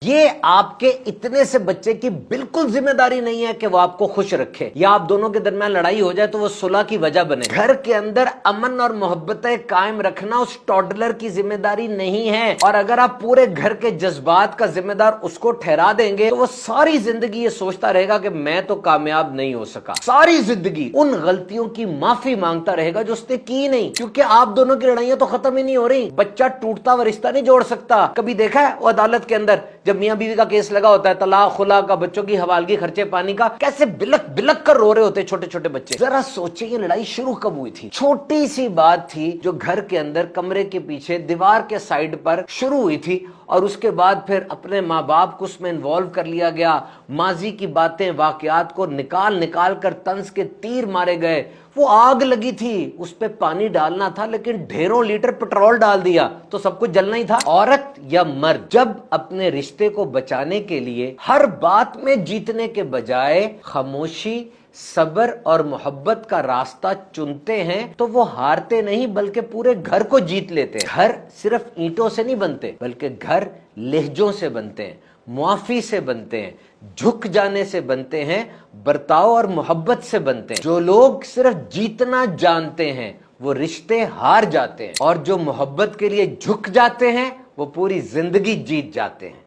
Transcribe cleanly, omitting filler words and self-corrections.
یہ آپ کے اتنے سے بچے کی بالکل ذمہ داری نہیں ہے کہ وہ آپ کو خوش رکھے یا آپ دونوں کے درمیان لڑائی ہو جائے تو وہ صلح کی وجہ بنے۔ گھر کے اندر امن اور محبتیں قائم رکھنا اس ٹوڈلر کی ذمہ داری نہیں ہے، اور اگر آپ پورے گھر کے جذبات کا ذمہ دار اس کو ٹھہرا دیں گے تو وہ ساری زندگی یہ سوچتا رہے گا کہ میں تو کامیاب نہیں ہو سکا، ساری زندگی ان غلطیوں کی معافی مانگتا رہے گا جو اس نے کی نہیں، کیونکہ آپ دونوں کی لڑائیاں تو ختم ہی نہیں ہو رہی۔ بچہ ٹوٹتا ہوا رشتہ نہیں جوڑ سکتا۔ کبھی دیکھا ہے وہ عدالت کے اندر جب میاں بیوی کا کیس لگا ہوتا ہے، طلاق خلا کا، بچوں کی حوالگی، خرچے پانی کا، کیسے بلک بلک کر رو رہے ہوتے چھوٹے چھوٹے بچے۔ ذرا سوچیں یہ لڑائی شروع کب ہوئی تھی؟ چھوٹی سی بات تھی جو گھر کے اندر کمرے کے پیچھے دیوار کے سائیڈ پر شروع ہوئی تھی، اور اس کے بعد پھر اپنے ماں باپ کو اس میں انوالو کر لیا گیا، ماضی کی باتیں واقعات کو نکال کر طنز کے تیر مارے گئے۔ وہ آگ لگی تھی، اس پہ پانی ڈالنا تھا لیکن ڈھیروں لیٹر پٹرول ڈال دیا تو سب کچھ جلنا ہی تھا۔ عورت یا مرد جب اپنے رشتے کو بچانے کے لیے ہر بات میں جیتنے کے بجائے خاموشی، صبر اور محبت کا راستہ چنتے ہیں تو وہ ہارتے نہیں بلکہ پورے گھر کو جیت لیتے ہیں۔ گھر صرف اینٹوں سے نہیں بنتے بلکہ گھر لہجوں سے بنتے ہیں، معافی سے بنتے ہیں، جھک جانے سے بنتے ہیں، برتاؤ اور محبت سے بنتے ہیں۔ جو لوگ صرف جیتنا جانتے ہیں وہ رشتے ہار جاتے ہیں، اور جو محبت کے لیے جھک جاتے ہیں وہ پوری زندگی جیت جاتے ہیں۔